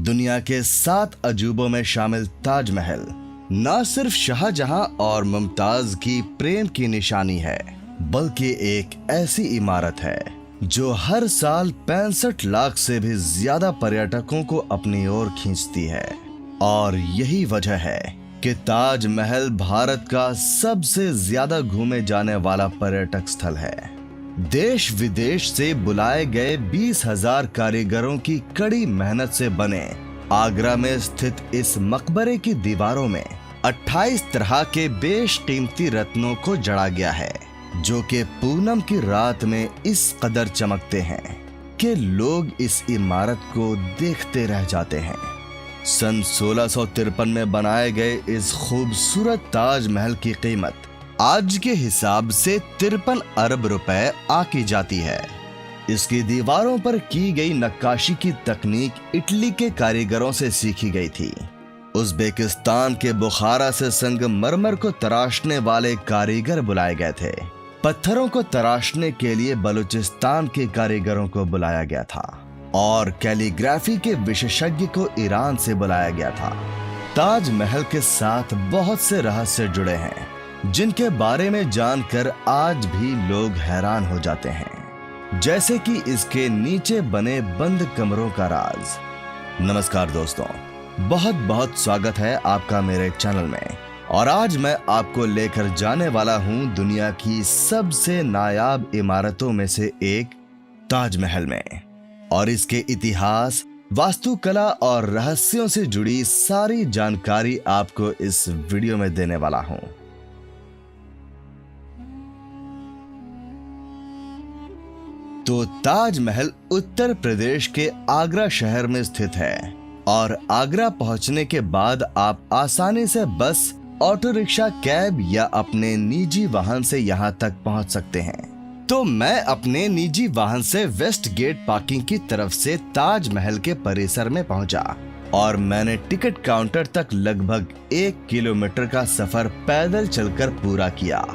दुनिया के 7 अजूबों में शामिल ताजमहल न सिर्फ शाहजहां और मुमताज की प्रेम की निशानी है, बल्कि एक ऐसी इमारत है जो हर साल 65 लाख से भी ज्यादा पर्यटकों को अपनी ओर खींचती है। और यही वजह है कि ताजमहल भारत का सबसे ज्यादा घूमे जाने वाला पर्यटक स्थल है। देश विदेश से बुलाए गए 20,000 कारीगरों की कड़ी मेहनत से बने आगरा में स्थित इस मकबरे की दीवारों में 28 तरह के बेशकीमती रत्नों को जड़ा गया है, जो कि पूनम की रात में इस कदर चमकते हैं कि लोग इस इमारत को देखते रह जाते हैं। सन 1653 में बनाए गए इस खूबसूरत ताजमहल की कीमत आज के हिसाब से 53 अरब रुपए आकी जाती है। इसकी दीवारों पर की गई नक्काशी की तकनीक इटली के कारीगरों से सीखी गई थी। उज़्बेकिस्तान के बुखारा से संगमरमर को तराशने वाले कारीगर बुलाए गए थे। पत्थरों को तराशने के लिए बलूचिस्तान के कारीगरों को बुलाया गया था और कैलीग्राफी के विशेषज्ञ को ईरान से बुलाया गया था। ताजमहल के साथ बहुत से रहस्य जुड़े हैं, जिनके बारे में जानकर आज भी लोग हैरान हो जाते हैं, जैसे कि इसके नीचे बने बंद कमरों का राज। नमस्कार दोस्तों, बहुत बहुत स्वागत है आपका मेरे चैनल में। और आज मैं आपको लेकर जाने वाला हूं दुनिया की सबसे नायाब इमारतों में से एक ताजमहल में, और इसके इतिहास, वास्तुकला और रहस्यों से जुड़ी सारी जानकारी आपको इस वीडियो में देने वाला हूं। तो ताजमहल उत्तर प्रदेश के आगरा शहर में स्थित है और आगरा पहुंचने के बाद आप आसानी से बस, ऑटो रिक्शा, कैब या अपने निजी वाहन से यहां तक पहुंच सकते हैं। तो मैं अपने निजी वाहन से वेस्ट गेट पार्किंग की तरफ से ताजमहल के परिसर में पहुंचा और मैंने टिकट काउंटर तक लगभग 1 किलोमीटर का सफर पैदल चलकर पूरा किया।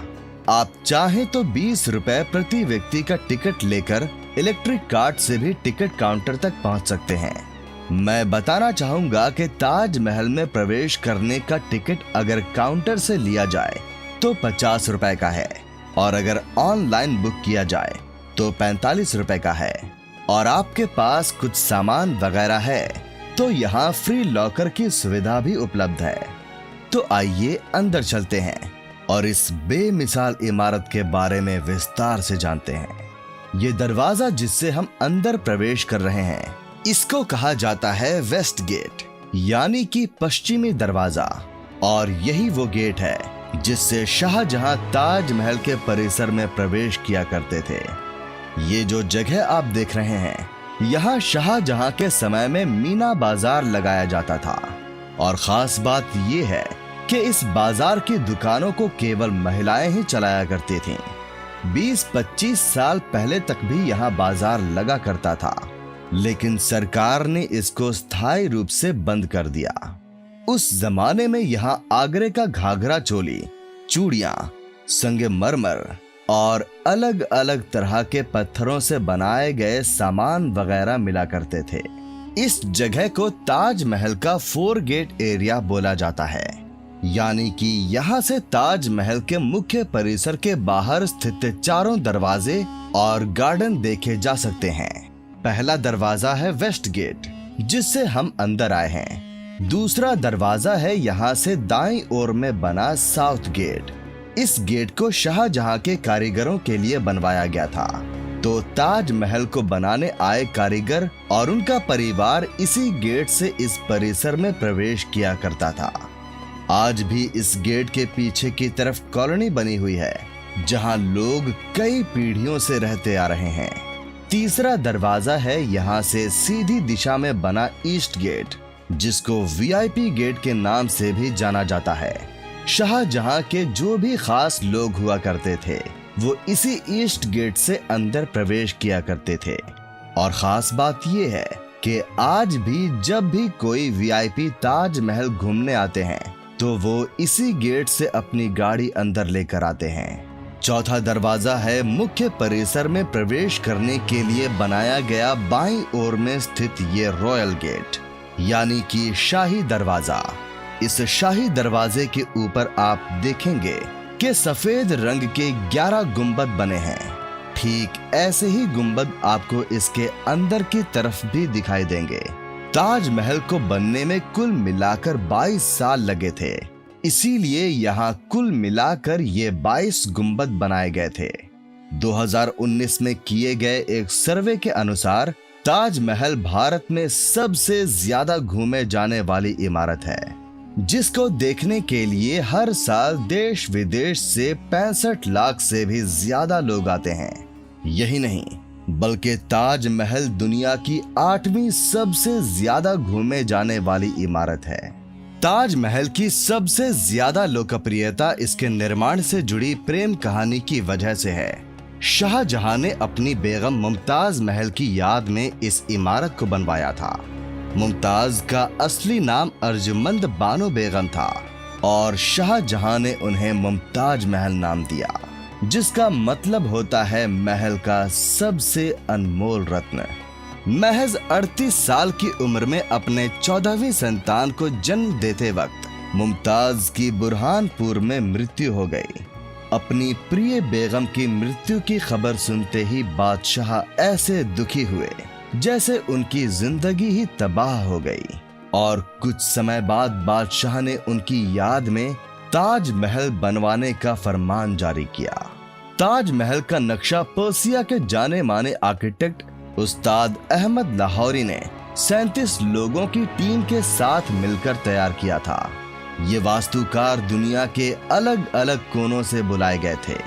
आप चाहें तो 20 रुपए प्रति व्यक्ति का टिकट लेकर इलेक्ट्रिक कार्ड से भी टिकट काउंटर तक पहुंच सकते हैं। मैं बताना चाहूंगा कि ताजमहल में प्रवेश करने का टिकट अगर काउंटर से लिया जाए तो 50 रुपए का है, और अगर ऑनलाइन बुक किया जाए तो 45 रुपए का है। और आपके पास कुछ सामान वगैरह है तो यहाँ फ्री लॉकर की सुविधा भी उपलब्ध है। तो आइए अंदर चलते हैं और इस बेमिसाल इमारत के बारे में विस्तार से जानते हैं। ये दरवाजा जिससे हम अंदर प्रवेश कर रहे हैं, इसको कहा जाता है वेस्ट गेट, यानी कि पश्चिमी दरवाजा। और यही वो गेट है जिससे शाहजहां ताजमहल के परिसर में प्रवेश किया करते थे। ये जो जगह आप देख रहे हैं, यहाँ शाहजहां के समय में मीना बाजार लगाया जाता था। और खास बात ये है कि इस बाजार की दुकानों को केवल महिलाएं ही चलाया करती थीं। 20-25 साल पहले तक भी यहाँ बाजार लगा करता था, लेकिन सरकार ने इसको स्थायी रूप से बंद कर दिया। उस जमाने में यहाँ आगरे का घाघरा चोली, चूड़ियां, संगमरमर और अलग अलग तरह के पत्थरों से बनाए गए सामान वगैरह मिला करते थे। इस जगह को ताजमहल का 4 गेट एरिया बोला जाता है, यानी कि यहाँ से ताजमहल के मुख्य परिसर के बाहर स्थित चारों दरवाजे और गार्डन देखे जा सकते हैं। पहला दरवाजा है वेस्ट गेट, जिससे हम अंदर आए हैं। दूसरा दरवाजा है यहाँ से दाईं ओर में बना साउथ गेट। इस गेट को शाहजहां के कारीगरों के लिए बनवाया गया था। तो ताजमहल को बनाने आए कारीगर और उनका परिवार इसी गेट से इस परिसर में प्रवेश किया करता था। आज भी इस गेट के पीछे की तरफ कॉलोनी बनी हुई है, जहां लोग कई पीढ़ियों से रहते आ रहे हैं। तीसरा दरवाजा है यहाँ से सीधी दिशा में बना ईस्ट गेट, जिसको वीआईपी गेट के नाम से भी जाना जाता है। शाहजहां के जो भी खास लोग हुआ करते थे, वो इसी ईस्ट गेट से अंदर प्रवेश किया करते थे। और खास बात ये है कि आज भी जब भी कोई वीआईपी ताजमहल घूमने आते हैं, तो वो इसी गेट से अपनी गाड़ी अंदर लेकर आते हैं। चौथा दरवाजा है मुख्य परिसर में प्रवेश करने के लिए बनाया गया बाईं ओर में स्थित ये रॉयल गेट। यानी कि शाही दरवाजा। इस शाही दरवाजे के ऊपर आप देखेंगे कि सफेद रंग के 11 गुंबद बने हैं। ठीक ऐसे ही गुंबद आपको इसके अंदर की तरफ भी दिखाई देंगे। ताजमहल को बनने में कुल मिलाकर 22 साल लगे थे, इसीलिए यहाँ कुल मिलाकर ये 22 गुंबद बनाए गए थे। 2019 में किए गए एक सर्वे के अनुसार ताजमहल भारत में सबसे ज्यादा घूमे जाने वाली इमारत है, जिसको देखने के लिए हर साल देश विदेश से 65 लाख से भी ज्यादा लोग आते हैं। यही नहीं, बल्कि ताजमहल दुनिया की 8वीं सबसे ज्यादा घूमे जाने वाली इमारत है। ताजमहल की सबसे ज्यादा लोकप्रियता इसके निर्माण से जुड़ी प्रेम कहानी की वजह से है। शाहजहां ने अपनी बेगम मुमताज महल की याद में इस इमारत को बनवाया था। मुमताज का असली नाम अर्जुमंद बानो बेगम था और शाहजहां ने उन्हें मुमताज महल नाम दिया, जिसका मतलब होता है महल का सबसे अनमोल रत्न। महज 38 साल की उम्र में अपने 14वीं संतान को जन्म देते वक्त मुमताज की बुरहानपुर में मृत्यु हो गई। अपनी प्रिय बेगम की मृत्यु की खबर सुनते ही बादशाह ऐसे दुखी हुए जैसे उनकी जिंदगी ही तबाह हो गई, और कुछ समय बाद बादशाह ने उनकी याद में ताजमहल बनवाने का फरमान जारी किया। ताजमहल का नक्शा पर्सिया के जाने माने आर्किटेक्ट उस्ताद अहमद लाहौरी ने 37 लोगों की टीम के साथ मिलकर तैयार किया था। ये वास्तुकार दुनिया के अलग अलग कोनों से बुलाए गए थे।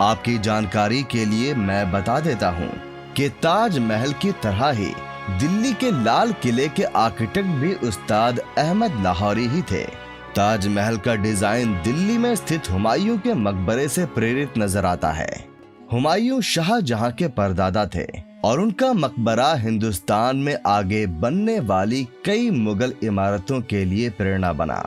आपकी जानकारी के लिए मैं बता देता हूँ कि ताजमहल की तरह ही दिल्ली के लाल किले के आर्किटेक्ट भी उस्ताद अहमद लाहौरी ही थे। ताजमहल का डिजाइन दिल्ली में स्थित हुमायूं के मकबरे से प्रेरित नजर आता है। हुमायूं शाहजहां के परदादा थे और उनका मकबरा हिंदुस्तान में आगे बनने वाली कई मुगल इमारतों के लिए प्रेरणा बना।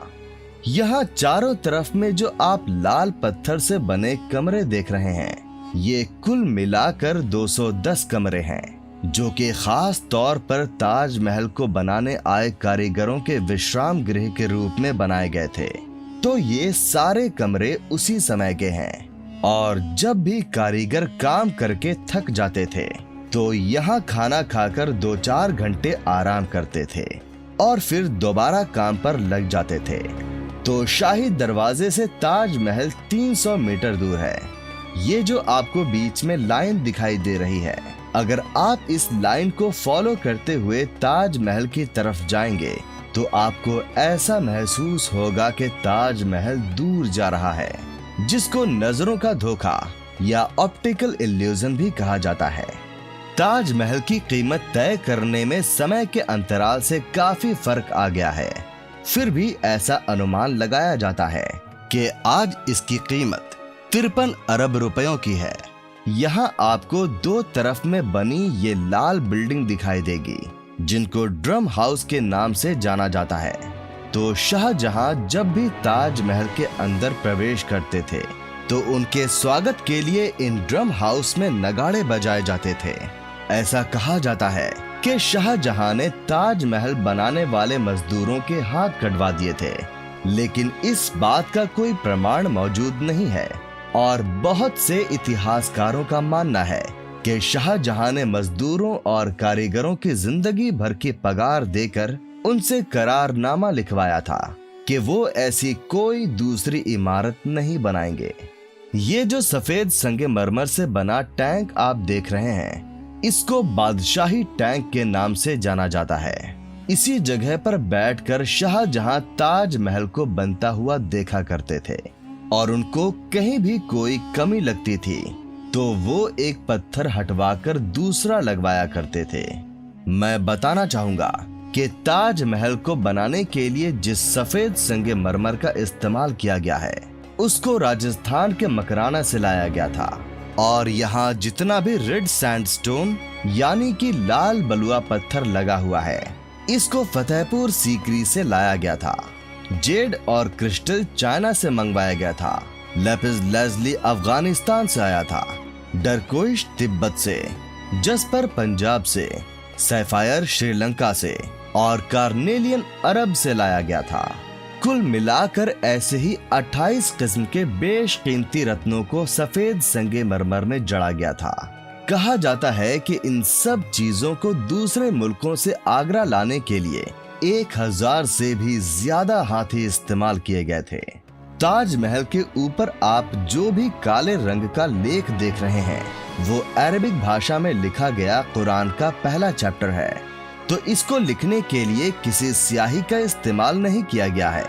यहाँ चारों तरफ में जो आप लाल पत्थर से बने कमरे देख रहे हैं, ये कुल मिलाकर 210 कमरे हैं, जो कि खास तौर पर ताजमहल को बनाने आए कारीगरों के विश्राम गृह के रूप में बनाए गए थे। तो ये सारे कमरे उसी समय के हैं, और जब भी कारीगर काम करके थक जाते थे तो यहाँ खाना खाकर 2-4 घंटे आराम करते थे और फिर दोबारा काम पर लग जाते थे। तो शाही दरवाजे से ताजमहल 300 मीटर दूर है। ये जो आपको बीच में लाइन दिखाई दे रही है, अगर आप इस लाइन को फॉलो करते हुए ताजमहल की तरफ जाएंगे तो आपको ऐसा महसूस होगा कि ताजमहल दूर जा रहा है, जिसको नजरों का धोखा या ऑप्टिकल इल्यूजन भी कहा जाता है। ताजमहल की कीमत तय करने में समय के अंतराल से काफी फर्क आ गया है। फिर भी ऐसा अनुमान लगाया जाता है कि आज इसकी कीमत 53 अरब रुपयों की है। यहाँ आपको 2 तरफ में बनी ये लाल बिल्डिंग दिखाई देगी, जिनको ड्रम हाउस के नाम से जाना जाता है। तो शाहजहां जब भी ताजमहल के अंदर प्रवेश करते थे तो उनके स्वागत के लिए इन ड्रम हाउस में नगाड़े बजाए जाते थे। ऐसा कहा जाता है कि शाहजहां ने ताजमहल बनाने वाले मजदूरों के हाथ कटवा दिए थे, लेकिन इस बात का कोई प्रमाण मौजूद नहीं है। और बहुत से इतिहासकारों का मानना है कि शाहजहां ने मजदूरों और कारीगरों की जिंदगी भर की पगार देकर उनसे करारनामा लिखवाया था कि वो ऐसी कोई दूसरी इमारत नहीं बनाएंगे। ये जो सफेद संगमरमर से बना टैंक आप देख रहे हैं, इसको बादशाही टैंक के नाम से जाना जाता है। इसी जगह पर बैठकर शाहजहां ताजमहल को बनता हुआ देखा करते थे, और उनको कहीं भी कोई कमी लगती थी तो वो एक पत्थर हटवाकर दूसरा लगवाया करते थे। मैं बताना चाहूंगा कि ताजमहल को बनाने के लिए जिस सफेद संगमरमर का इस्तेमाल किया गया है, उसको राजस्थान के मकराना से लाया गया था, और यहाँ जितना भी रेड सैंडस्टोन यानी कि लाल बलुआ पत्थर लगा हुआ है, इसको फतेहपुर सीकरी से लाया गया था। जेड और क्रिस्टल चाइना से मंगवाया गया था। लेपिस लेज़ली अफगानिस्तान से आया था। डरकोइश तिब्बत से, जस्पर पंजाब से, सैफायर श्रीलंका से, और कार्नेलियन अरब से लाया गया था। कुल मिलाकर ऐसे ही 28 किस्म के बेशकीमती रत्नों को सफेद संगमरमर में जड़ा गया था। कहा जाता है कि इन सब चीजों को दूसरे मुल्कों से आगरा लाने के लिए 1000 से भी ज्यादा हाथी इस्तेमाल किए गए थे। ताजमहल के ऊपर आप जो भी काले रंग का लेख देख रहे हैं वो अरबिक भाषा में लिखा गया कुरान का पहला चैप्टर है। तो इसको लिखने के लिए किसी स्याही का इस्तेमाल नहीं किया गया है,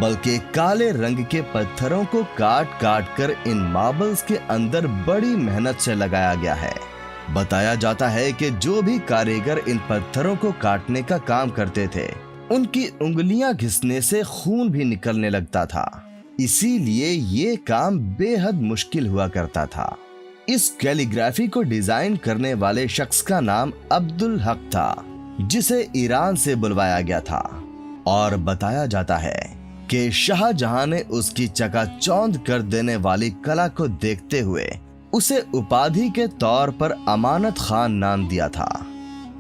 बल्कि काले रंग के पत्थरों को काट काट कर इन मार्बल्स के अंदर बड़ी मेहनत से लगाया गया है। बताया जाता है कि जो भी कारीगर इन पत्थरों को काटने का काम करते थे उनकी उंगलियां घिसने से खून भी निकलने लगता था, इसीलिए ये काम बेहद मुश्किल हुआ करता था। इस कैलीग्राफी को डिजाइन करने वाले शख्स का नाम अब्दुल हक था, जिसे ईरान से बुलवाया गया था और बताया जाता है कि शाहजहां ने उसकी चकाचौंध कर देने वाली कला को देखते हुए उसे उपाधि के तौर पर अमानत खान नाम दिया था।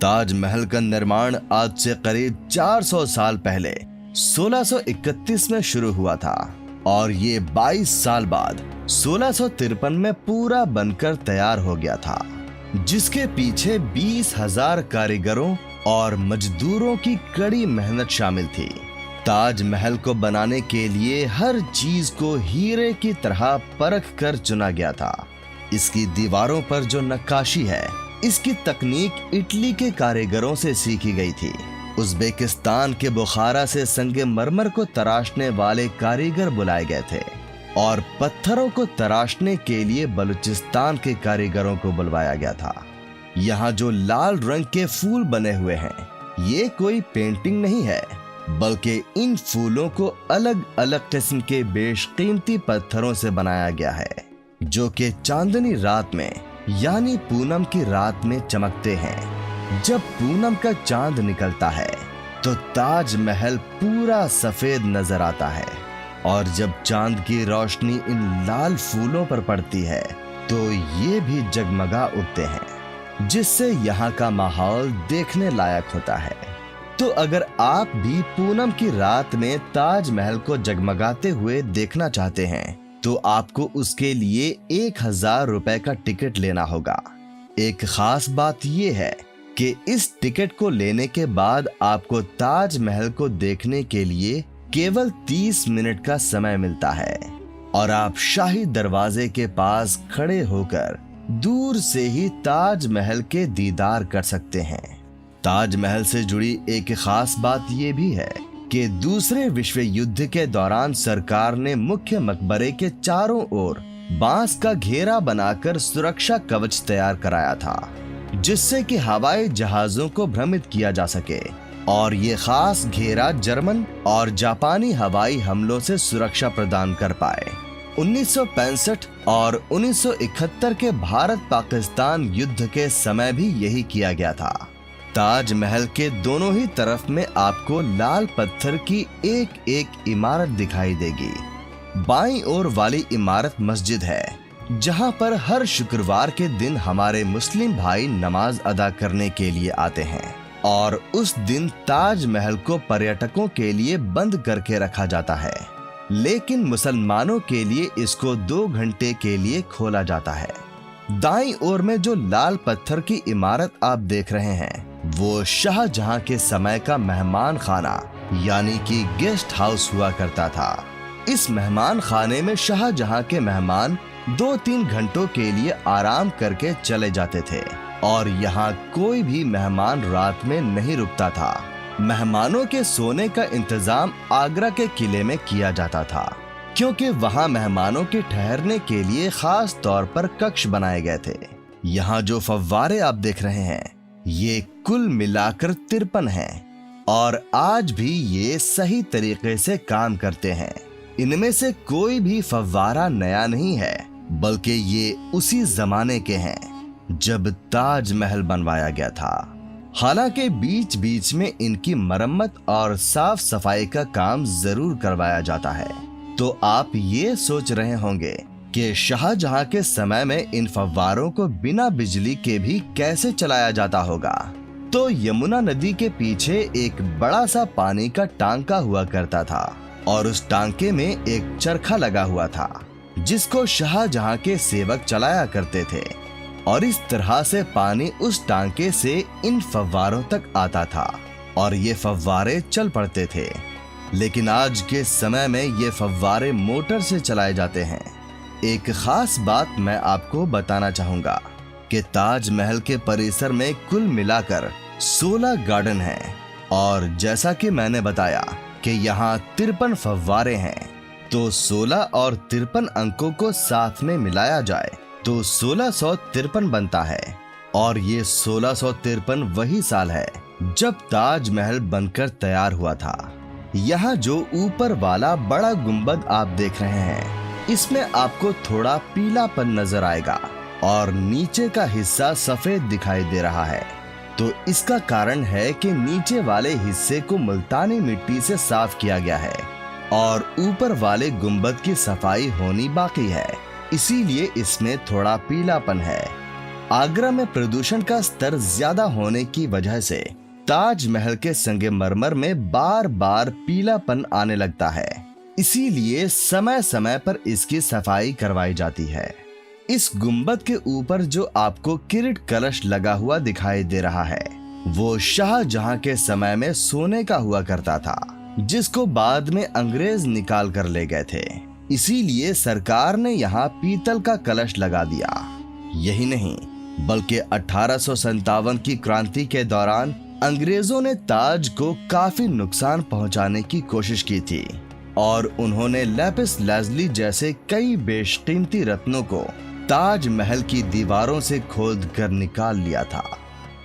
ताजमहल का निर्माण आज से करीब 400 साल पहले 1631 में शुरू हुआ था और ये 22 साल बाद 1653 में पूरा बनकर तैयार हो गया था, जिसके पीछे 20,000 कारीगरों और मजदूरों की कड़ी मेहनत शामिल थी। ताजमहल को बनाने के लिए हर चीज को हीरे की तरह परख कर चुना गया था। इसकी दीवारों पर जो नक्काशी है, इसकी तकनीक इटली के कारीगरों से सीखी गई थी। उज़्बेकिस्तान के बुखारा से संगमरमर को तराशने वाले कारीगर बुलाए गए थे और पत्थरों को तराशने के लिए बलूचिस्तान के कारीगरों को बुलवाया गया था। यहाँ जो लाल रंग के फूल बने हुए हैं, ये कोई पेंटिंग नहीं है, बल्कि इन फूलों को अलग अलग किस्म के बेशकीमती पत्थरों से बनाया गया है, जो कि चांदनी रात में यानी पूनम की रात में चमकते हैं। जब पूनम का चांद निकलता है तो ताजमहल पूरा सफेद नजर आता है और जब चांद की रोशनी इन लाल फूलों पर पड़ती है तो ये भी जगमगा उठते हैं, जिससे यहाँ का माहौल देखने लायक होता है। तो अगर आप भी पूनम की रात में ताजमहल को जगमगाते हुए देखना चाहते हैं तो आपको उसके लिए 1000 रुपए का टिकट लेना होगा। एक खास बात यह है कि इस टिकट को लेने के बाद आपको ताजमहल को देखने के लिए केवल 30 मिनट का समय मिलता है और आप शाही दरवाजे के पास खड़े होकर दूर से ही ताजमहल के दीदार कर सकते हैं। ताजमहल से जुड़ी एक खास बात यह भी है कि दूसरे विश्व युद्ध के दौरान सरकार ने मुख्य मकबरे के चारों ओर बांस का घेरा बनाकर सुरक्षा कवच तैयार कराया था, जिससे कि हवाई जहाजों को भ्रमित किया जा सके और ये खास घेरा जर्मन और जापानी हवाई हमलों से सुरक्षा प्रदान कर पाए। 1965 और 1971 के भारत पाकिस्तान युद्ध के समय भी यही किया गया था। ताजमहल के दोनों ही तरफ में आपको लाल पत्थर की एक एक इमारत दिखाई देगी। बाईं ओर वाली इमारत मस्जिद है, जहां पर हर शुक्रवार के दिन हमारे मुस्लिम भाई नमाज अदा करने के लिए आते हैं और उस दिन ताजमहल को पर्यटकों के लिए बंद करके रखा जाता है, लेकिन मुसलमानों के लिए इसको 2 घंटे के लिए खोला जाता है। दाईं ओर में जो लाल पत्थर की इमारत आप देख रहे हैं वो शाहजहां के समय का मेहमान खाना यानी कि गेस्ट हाउस हुआ करता था। इस मेहमान खाने में शाहजहां के मेहमान 2-3 घंटों के लिए आराम करके चले जाते थे और यहाँ कोई भी मेहमान रात में नहीं रुकता था। मेहमानों के सोने का इंतजाम आगरा के किले में किया जाता था, क्योंकि वहाँ मेहमानों के ठहरने के लिए खास तौर पर कक्ष बनाए गए थे। यहाँ जो फव्वारे आप देख रहे हैं ये कुल मिलाकर 53 हैं और आज भी ये सही तरीके से काम करते हैं। इनमें से कोई भी फव्वारा नया नहीं है, बल्कि ये उसी जमाने के हैं जब ताजमहल बनवाया गया था। हालांकि बीच बीच में इनकी मरम्मत और साफ सफाई का काम जरूर करवाया जाता है। तो आप ये सोच रहे होंगे कि शाहजहां के समय में इन फव्वारों को बिना बिजली के भी कैसे चलाया जाता होगा। तो यमुना नदी के पीछे एक बड़ा सा पानी का टांका हुआ करता था और उस टांके में एक चरखा लगा हुआ था जिसको शाहजहां के सेवक चलाया करते थे और इस तरह से पानी उस टांके से इन फव्वारों तक आता था और ये फव्वारे चल पड़ते थे। लेकिन आज के समय में ये फव्वारे मोटर से चलाए जाते हैं। एक खास बात मैं आपको बताना चाहूंगा कि ताजमहल के परिसर में कुल मिलाकर 16 गार्डन हैं और जैसा कि मैंने बताया कि यहाँ 53 फव्वारे हैं, तो 16 और 53 अंकों को साथ में मिलाया जाए तो 1653 बनता है और ये 1653 वही साल है जब ताजमहल बनकर तैयार हुआ था। यहाँ जो ऊपर वाला बड़ा गुंबद आप देख रहे हैं, इसमें आपको थोड़ा पीलापन नजर आएगा और नीचे का हिस्सा सफेद दिखाई दे रहा है। तो इसका कारण है कि नीचे वाले हिस्से को मुल्तानी मिट्टी से साफ किया गया है और ऊपर वाले गुंबद की सफाई होनी बाकी है, इसीलिए इसमें थोड़ा पीलापन है। आगरा में प्रदूषण का स्तर ज्यादा होने की वजह से ताजमहल के संगमरमर में बार बार पीलापन आने लगता है, इसीलिए समय समय पर इसकी सफाई करवाई जाती है। इस गुंबद के ऊपर जो आपको किरीट कलश लगा हुआ दिखाई दे रहा है, वो शाहजहां के समय में सोने का हुआ करता था, जिसको बाद में अंग्रेज निकाल कर ले गए थे। इसीलिए सरकार ने यहाँ पीतल का कलश लगा दिया। यही नहीं बल्कि 1857 की क्रांति के दौरान अंग्रेजों ने ताज को काफी नुकसान पहुंचाने की कोशिश की थी और उन्होंने लैपिस लाजुली जैसे कई बेशकीमती रत्नों को ताजमहल की दीवारों से खोद कर निकाल लिया था।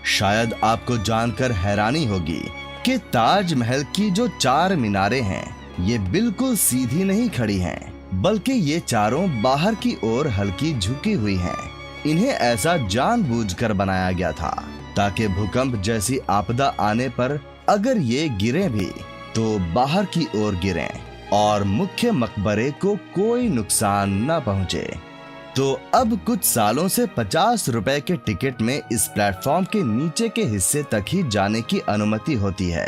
शायद आपको जानकर हैरानी होगी कि ताजमहल की जो 4 मीनारें हैं, ये बिल्कुल सीधी नहीं खड़ी हैं, बल्कि ये चारों बाहर की ओर हल्की झुकी हुई हैं। इन्हें ऐसा जानबूझकर बनाया गया था ताकि भूकंप जैसी आपदा आने पर अगर ये गिरे भी तो बाहर की ओर गिरें और मुख्य मकबरे को कोई नुकसान न पहुंचे। तो अब कुछ सालों से 50 रुपए के टिकट में इस प्लेटफॉर्म के नीचे के हिस्से तक ही जाने की अनुमति होती है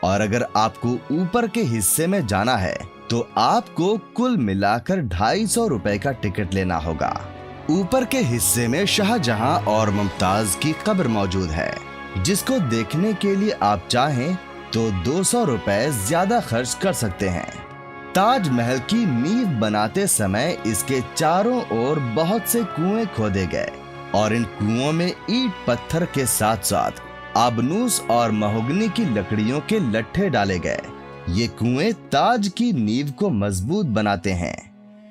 और अगर आपको ऊपर के हिस्से में जाना है तो आपको कुल मिलाकर 250 रुपए का टिकट लेना होगा। ऊपर के हिस्से में शाहजहां और मुमताज की कब्र मौजूद है, जिसको देखने के लिए आप चाहें तो 200 रुपए ज्यादा खर्च कर सकते हैं। ताजमहल की नींव बनाते समय इसके चारों ओर बहुत से कुएं खोदे गए और इन कुओं में ईंट पत्थर के साथ साथ आबनूस और महोगनी की लकड़ियों के लट्ठे डाले गए। ये कुएं ताज की नींव को मजबूत बनाते हैं।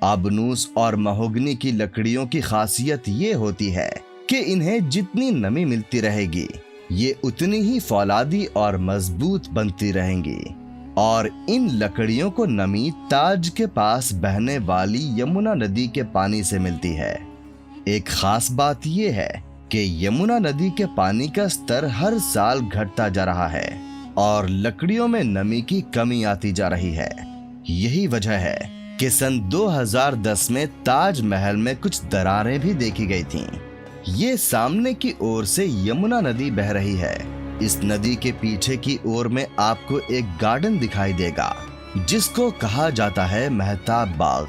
आबनूस और महोगनी की लकड़ियों की खासियत ये होती है कि इन्हें जितनी नमी मिलती रहेगी, ये उतनी ही फौलादी और मजबूत बनती रहेंगी और इन लकड़ियों को नमी ताज के पास बहने वाली यमुना नदी के पानी से मिलती है। एक खास बात यह है कि यमुना नदी के पानी का स्तर हर साल घटता जा रहा है और लकड़ियों में नमी की कमी आती जा रही है। यही वजह है कि सन 2010 में ताजमहल में कुछ दरारें भी देखी गई थीं। ये सामने की ओर से यमुना नदी बह रही है। इस नदी के पीछे की ओर में आपको एक गार्डन दिखाई देगा जिसको कहा जाता है मेहताब बाग।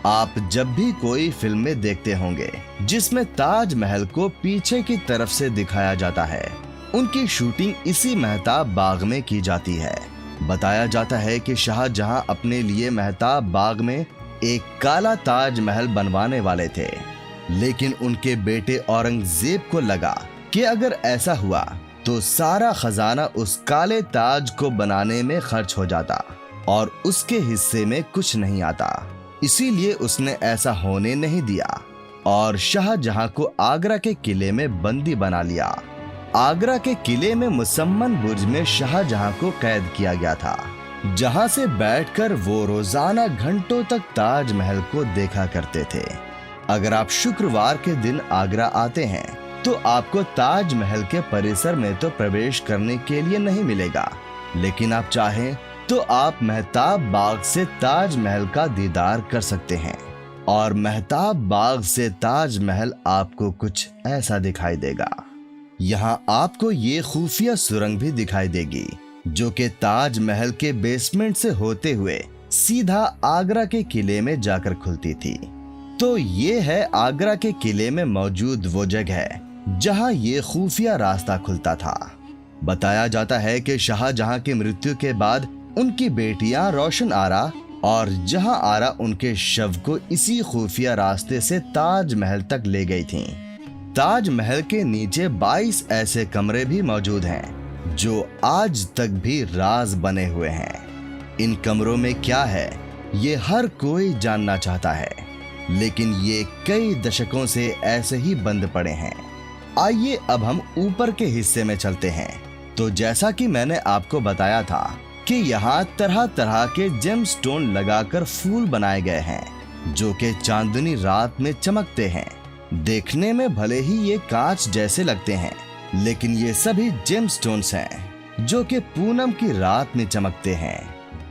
आप जब भी कोई फिल्में देखते होंगे जिसमें ताजमहल को पीछे की तरफ से दिखाया जाता है, उनकी शूटिंग इसी मेहताब बाग में की जाती है। बताया जाता है कि शाहजहां अपने लिए मेहताब बाग में एक काला ताजमहल बनवाने वाले थे, लेकिन उनके बेटे औरंगजेब को लगा कि अगर ऐसा हुआ तो सारा खजाना उस काले ताज को बनाने में खर्च हो जाता और उसके हिस्से में कुछ नहीं आता। इसीलिए उसने ऐसा होने नहीं दिया और शाहजहां को आगरा के किले में बंदी बना लिया। आगरा के किले में मुसम्मन बुर्ज में शाहजहां को कैद किया गया था, जहां से बैठकर वो रोजाना घंटों तक ताजमहल को देखा करते थे। अगर आप शुक्रवार के दिन आगरा आते हैं तो आपको ताजमहल के परिसर में तो प्रवेश करने के लिए नहीं मिलेगा, लेकिन आप चाहें तो आप मेहताब बाग से ताजमहल का दीदार कर सकते हैं और मेहताब बाग से ताजमहल आपको कुछ ऐसा दिखाई देगा। यहाँ आपको ये खुफिया सुरंग भी दिखाई देगी जो कि ताजमहल के बेसमेंट से होते हुए सीधा आगरा के किले में जाकर खुलती थी। तो ये है आगरा के किले में मौजूद वो जगह जहाँ ये खुफिया रास्ता खुलता था। बताया जाता है कि शाहजहां की मृत्यु के बाद उनकी बेटियां रोशन आरा और जहां आरा उनके शव को इसी खुफिया रास्ते से ताजमहल तक ले गई थीं। ताजमहल के नीचे 22 ऐसे कमरे भी मौजूद हैं जो आज तक भी राज बने हुए हैं। इन कमरों में क्या है ये हर कोई जानना चाहता है, लेकिन ये कई दशकों से ऐसे ही बंद पड़े हैं। आइए अब हम ऊपर के हिस्से में चलते हैं। तो जैसा कि मैंने आपको बताया था कि यहाँ तरह तरह के जेमस्टोन लगाकर फूल बनाए गए हैं जो कि चांदनी रात में चमकते हैं। देखने में भले ही ये कांच जैसे लगते हैं, लेकिन ये सभी जेमस्टोन्स हैं जो कि पूनम की रात में चमकते हैं।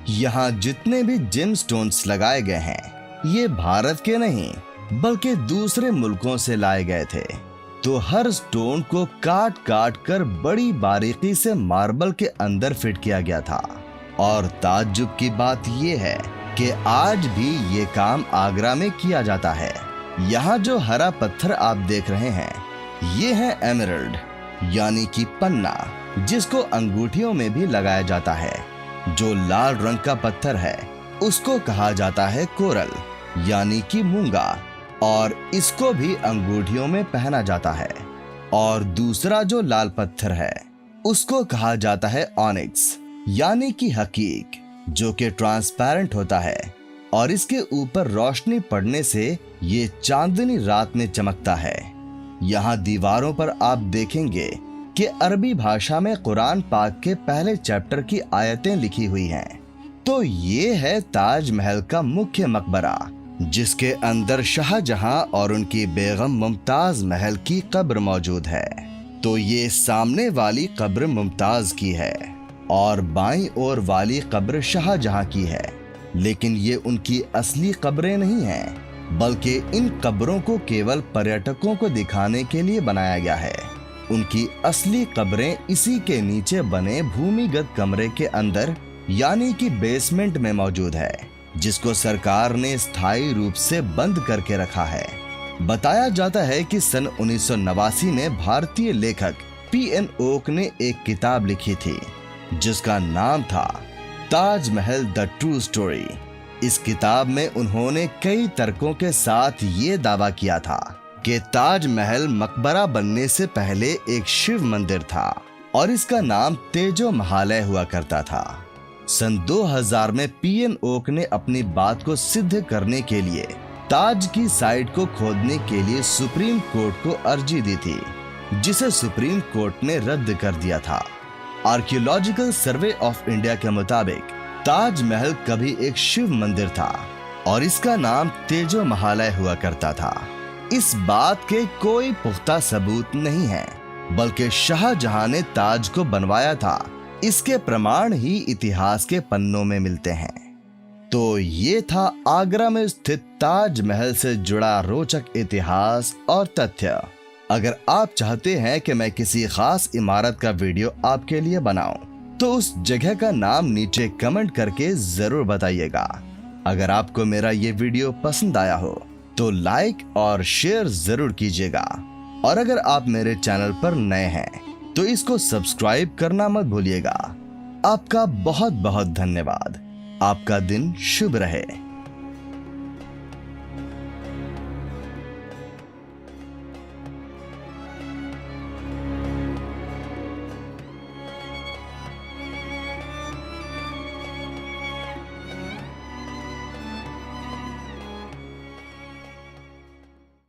यहाँ जितने भी जेमस्टोन्स लगाए गए हैं ये भारत के नहीं बल्कि दूसरे मुल्कों से लाए गए थे। तो हर स्टोन को काट काट कर बड़ी बारीकी से मार्बल के अंदर फिट किया गया था। और ताज्जुब की बात यह है कि आज भी ये काम आगरा में किया जाता है। यहाँ जो हरा पत्थर आप देख रहे हैं ये है एमरल्ड यानी कि पन्ना, जिसको अंगूठियों में भी लगाया जाता है। जो लाल रंग का पत्थर है उसको कहा जाता है कोरल यानी कि मूंगा, और इसको भी अंगूठियों में पहना जाता है। और दूसरा जो लाल पत्थर है उसको कहा जाता है ऑनिक्स यानी कि हकीक, जो कि ट्रांसपेरेंट होता है और इसके ऊपर रोशनी पड़ने से ये चांदनी रात में चमकता है। यहाँ दीवारों पर आप देखेंगे कि अरबी भाषा में कुरान पाक के पहले चैप्टर की आयतें लिखी हुई हैं। तो ये है ताजमहल का मुख्य मकबरा, जिसके अंदर शाहजहां और उनकी बेगम मुमताज महल की कब्र मौजूद है। तो ये सामने वाली कब्र मुमताज की है और बाईं ओर वाली कब्र शाहजहां की है, लेकिन ये उनकी असली कब्रें नहीं हैं, बल्कि इन कब्रों को केवल पर्यटकों को दिखाने के लिए बनाया गया है। उनकी असली कब्रें इसी के नीचे बने भूमिगत कमरे के अंदर यानी कि बेसमेंट में मौजूद है, जिसको सरकार ने स्थायी रूप से बंद करके रखा है। बताया जाता है कि सन 1989 में भारतीय लेखक P.N. ओक ने एक किताब लिखी थी जिसका नाम था ताजमहल द ट्रू स्टोरी। इस किताब में उन्होंने कई तर्कों के साथ ये दावा किया था कि ताजमहल मकबरा बनने से पहले एक शिव मंदिर था और इसका नाम तेजो महालय हुआ करता था। सन 2000 में P.N. ओक ने अपनी बात को सिद्ध करने के लिए ताज की साइट को खोदने के लिए सुप्रीम कोर्ट को अर्जी दी थी, जिसे सुप्रीम कोर्ट ने रद्द कर दिया था। आर्कियोलॉजिकल सर्वे ऑफ इंडिया के मुताबिक ताजमहल कभी एक शिव मंदिर था और इसका नाम तेजो महालय हुआ करता था। इस बात के कोई पुख्ता सबूत नहीं है, बल्कि शाहजहां ने ताज को बनवाया था, इसके प्रमाण ही इतिहास के पन्नों में मिलते हैं। तो ये था आगरा में स्थित ताजमहल से जुड़ा रोचक इतिहास और तथ्य। अगर आप चाहते हैं कि मैं किसी खास इमारत का वीडियो आपके लिए बनाऊं, तो उस जगह का नाम नीचे कमेंट करके जरूर बताइएगा। अगर आपको मेरा ये वीडियो पसंद आया हो तो लाइक और शेयर जरूर कीजिएगा, और अगर आप मेरे चैनल पर नए हैं तो इसको सब्सक्राइब करना मत भूलिएगा। आपका बहुत बहुत धन्यवाद। आपका दिन शुभ रहे।